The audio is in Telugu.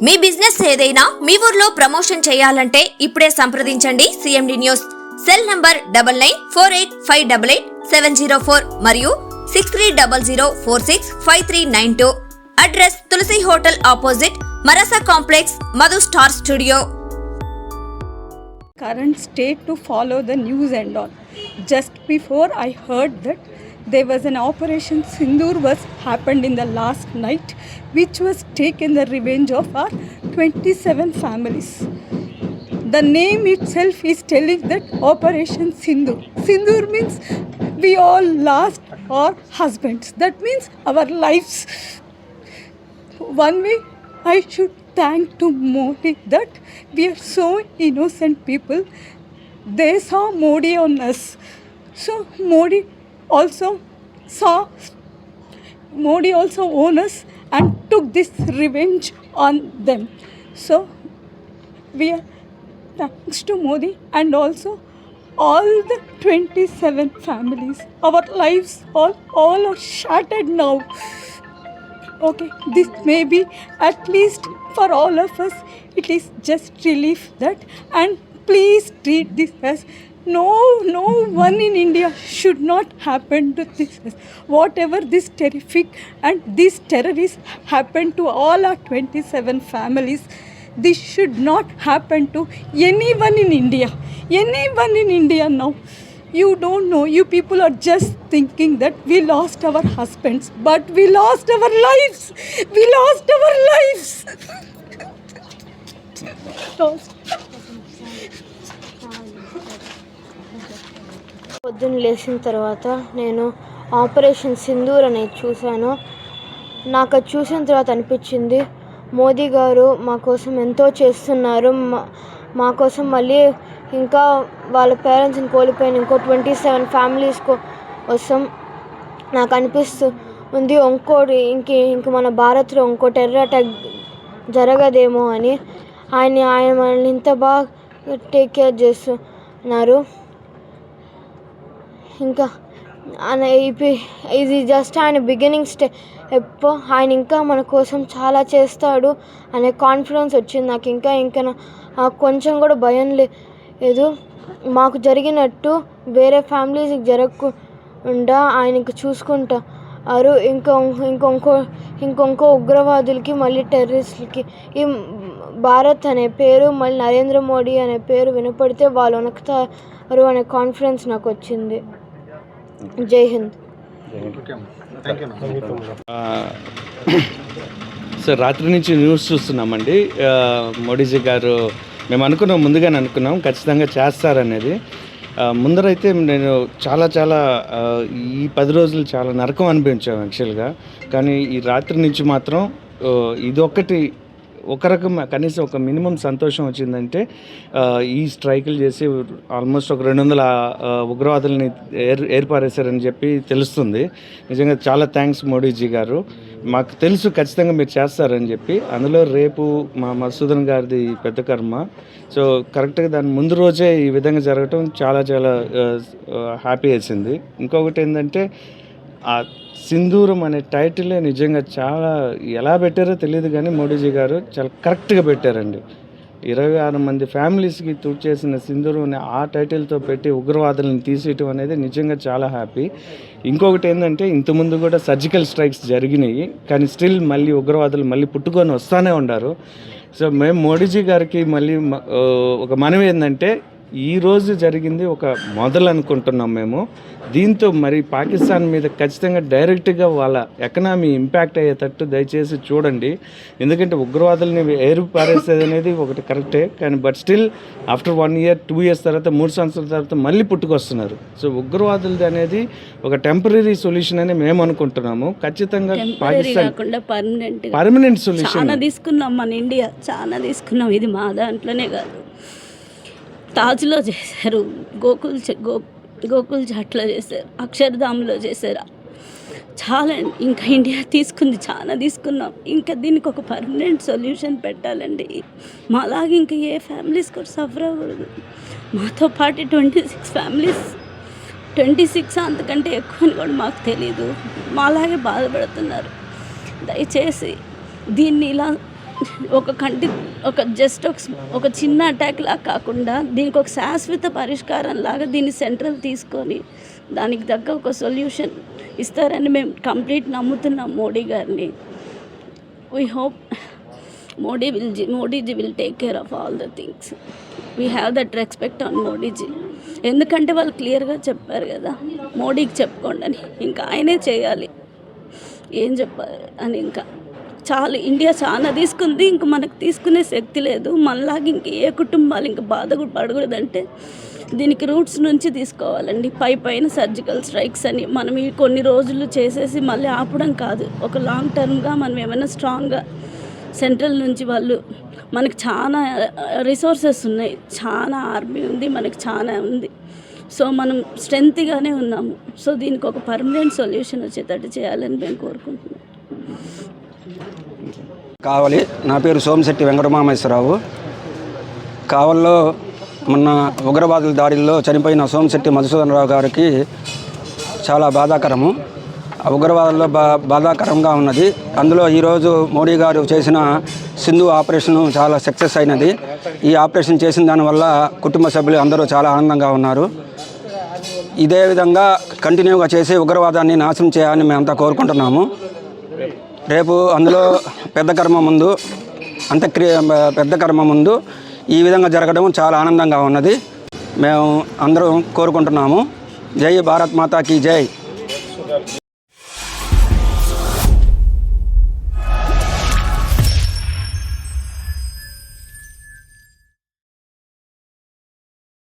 మీ బిజినెస్ ఏదైనా మీ ఊర్లో ప్రమోషన్ చేయాలంటే ఇప్పుడే సంప్రదించండి సిఎండి న్యూస్. సెల్ నంబర్ 9948588704 మరియు 6300465392. Address Tulasi hotel opposite Marasa complex, Madhu star studio. Current state to follow the news and all. Just before I heard that there was an operation Sindoor was happened in the last night, which was taken the revenge of our 27 families. The name itself is telling that Operation Sindoor. Sindoor means we all lost our husbands. That means our lives. One way I should thank to Modi that we are so innocent people. They saw Modi on us. So Modi also owned us and took this revenge on them. So we are thanks to Modi and also all the 27 families. Our lives all are shattered now. Okay, this may be at least for all of us, it is just relief that, and please treat this as no one in India should not happen to this. Whatever this terrific and this terrorist happened to all our 27 families, this should not happen to anyone in India. Anyone in India now. You don't know, you people are just thinking that we lost our husbands, but we lost our lives. We lost our lives. Lost. పొద్దున్న లేచిన తర్వాత నేను ఆపరేషన్ సింధూర్ అనేది చూశాను. నాకు అది చూసిన తర్వాత అనిపించింది, మోదీ గారు మా కోసం ఎంతో చేస్తున్నారు. మా కోసం మళ్ళీ ఇంకా వాళ్ళ పేరెంట్స్ని కోల్పోయిన ఇంకో 27 ఫ్యామిలీస్ కోసం నాకు అనిపిస్తుంది ఇంక మన భారత్లో ఇంకో టెర్రర్ అటాక్ జరగదేమో అని. ఆయన మనల్ని ఇంత బాగా టేక్ కేర్ చేస్తున్నారు. ఇంకా ఇది జస్ట్ ఆయన బిగినింగ్ స్టెప్. ఆయన ఇంకా మన కోసం చాలా చేస్తాడు అనే కాన్ఫిడెన్స్ వచ్చింది నాకు. ఇంకా కొంచెం కూడా భయం లేదు. మాకు జరిగినట్టు వేరే ఫ్యామిలీస్కి జరగకుండా ఆయన ఇంక చూసుకుంటారు. ఇంకొంకో ఉగ్రవాదులకి మళ్ళీ టెర్రరిస్టులకి ఈ భారత్ అనే పేరు మళ్ళీ నరేంద్ర మోడీ అనే పేరు వినపడితే వాళ్ళు వణుకుతారు అనే కాన్ఫిడెన్స్ నాకు వచ్చింది. జై హింద్. సో రాత్రి నుంచి న్యూస్ చూస్తున్నామండి. మోడీజీ గారు మేము ముందుగానే అనుకున్నాం ఖచ్చితంగా చేస్తారనేది. ముందరైతే నేను చాలా ఈ 10 రోజులు చాలా నరకం అనిపించాం యాక్చువల్గా. కానీ ఈ రాత్రి నుంచి మాత్రం ఇదొక్కటి ఒక రకం కనీసం ఒక మినిమం సంతోషం వచ్చిందంటే, ఈ స్ట్రైకులు చేసి ఆల్మోస్ట్ ఒక 200 ఉగ్రవాదుల్ని ఏర్పారేశారని చెప్పి తెలుస్తుంది. నిజంగా చాలా థ్యాంక్స్ మోడీజీ గారు. మాకు తెలుసు ఖచ్చితంగా మీరు చేస్తారని చెప్పి. అందులో రేపు మా మధుసూదన్ గారిది పెద్ద కర్మ. సో కరెక్ట్గా దాని ముందు రోజే ఈ విధంగా జరగటం చాలా హ్యాపీ వేసింది. ఇంకొకటి ఏంటంటే, ఆ సింధూరం అనే టైటిలే నిజంగా చాలా ఎలా పెట్టారో తెలియదు కానీ మోడీజీ గారు చాలా కరెక్ట్గా పెట్టారండి. 26 మంది ఫ్యామిలీస్కి చేసిన సింధూరం అనే ఆ టైటిల్తో పెట్టి ఉగ్రవాదులను తీసేయటం అనేది నిజంగా చాలా హ్యాపీ. ఇంకొకటి ఏంటంటే, ఇంతకుముందు కూడా సర్జికల్ స్ట్రైక్స్ జరిగినాయి కానీ స్టిల్ మళ్ళీ ఉగ్రవాదులు మళ్ళీ పుట్టుకొని వస్తూనే ఉన్నారు. సో మేము మోడీజీ గారికి మళ్ళీ ఒక మనవి ఏంటంటే, ఈరోజు జరిగింది ఒక మొదలు అనుకుంటున్నాం మేము. దీంతో మరి పాకిస్తాన్ మీద ఖచ్చితంగా డైరెక్ట్గా వాళ్ళ ఎకనామీ ఇంపాక్ట్ అయ్యేటట్టు దయచేసి చూడండి. ఎందుకంటే ఉగ్రవాదుల్ని ఏరు పారేసేది అనేది ఒకటి కరెక్టే, కానీ but still after 1 year 2 years తర్వాత 3 సంవత్సరాల తర్వాత మళ్ళీ పుట్టుకొస్తున్నారు. సో ఉగ్రవాదులది అనేది ఒక టెంపరీ సొల్యూషన్ అని మేము అనుకుంటున్నాము. ఖచ్చితంగా పాకిస్తాన్ పర్మనెంట్ సొల్యూషన్ తీసుకున్నాం. మన ఇండియా చాలా తీసుకున్నాం. ఇది మా దాంట్లోనే కాదు, తాజ్లో చేశారు, గోకుల్ చాట్లో చేశారు, అక్షర్ధామ్లో చేశారు. చాలా ఇంకా ఇండియా తీసుకుంది, చాలా తీసుకున్నాం. ఇంకా దీనికి ఒక పర్మనెంట్ సొల్యూషన్ పెట్టాలండి. మాలాగే ఇంకా ఏ ఫ్యామిలీస్ కూడా సఫర్ అవ్వకూడదు. మాతో పాటు 26 ఫ్యామిలీస్, 26 అంతకంటే ఎక్కువ అని కూడా మాకు తెలీదు, మాలాగే బాధపడుతున్నారు. దయచేసి దీన్ని ఇలా ఒక చిన్న అటాక్ లాగా కాకుండా దీనికి ఒక శాశ్వత పరిష్కారం లాగా దీన్ని సెంట్రల్ తీసుకొని దానికి తగ్గ ఒక సొల్యూషన్ ఇస్తారని మేము కంప్లీట్ నమ్ముతున్నాం మోడీ గారిని. We hope Modiji will take care of all the things. We have that respect on Modiji. ఎందుకంటే వాళ్ళు క్లియర్గా చెప్పారు కదా, మోడీకి చెప్పుకోండి అని. ఇంకా ఆయనే చేయాలి, ఏం చెప్పాలి అని. ఇంకా చాలా ఇండియా చాలా తీసుకుంది, ఇంక మనకు తీసుకునే శక్తి లేదు. మనలాగా ఇంక ఏ కుటుంబాలు ఇంకా పడకూడదంటే దీనికి రూట్స్ నుంచి తీసుకోవాలండి. పైన సర్జికల్ స్ట్రైక్స్ అని మనం ఈ కొన్ని రోజులు చేసేసి మళ్ళీ ఆపడం కాదు. ఒక లాంగ్ టర్మ్గా మనం ఏమైనా స్ట్రాంగ్గా సెంట్రల్ నుంచి వాళ్ళు మనకి చాలా రిసోర్సెస్ ఉన్నాయి, చాలా ఆర్మీ ఉంది, మనకి చాలా ఉంది. సో మనం స్ట్రెంత్గానే ఉన్నాము. సో దీనికి ఒక పర్మనెంట్ సొల్యూషన్ వచ్చేటట్టు చేయాలని మేము కోరుకుంటున్నాం. కావలి. నా పేరు సోమశెట్టి వెంకటరామేశ్వరరావు. కావల్లో మొన్న ఉగ్రవాదుల దాడిలో చనిపోయిన సోమశెట్టి మధుసూదనరావు గారికి చాలా బాధాకరము. ఉగ్రవాదుల్లో బాధాకరంగా ఉన్నది. అందులో ఈరోజు మోడీ గారు చేసిన సింధు ఆపరేషన్ చాలా సక్సెస్ అయినది. ఈ ఆపరేషన్ చేసిన దానివల్ల కుటుంబ సభ్యులు అందరూ చాలా ఆనందంగా ఉన్నారు. ఇదే విధంగా కంటిన్యూగా చేసి ఉగ్రవాదాన్ని నాశనం చేయాలని మేమంతా కోరుకుంటున్నాము. రేపు అందులో పెద్ద కర్మ ముందు ఈ విధంగా జరగడం చాలా ఆనందంగా ఉన్నది. మేము అందరం కోరుకుంటున్నాము. జై భారత్ మాతాకి జై.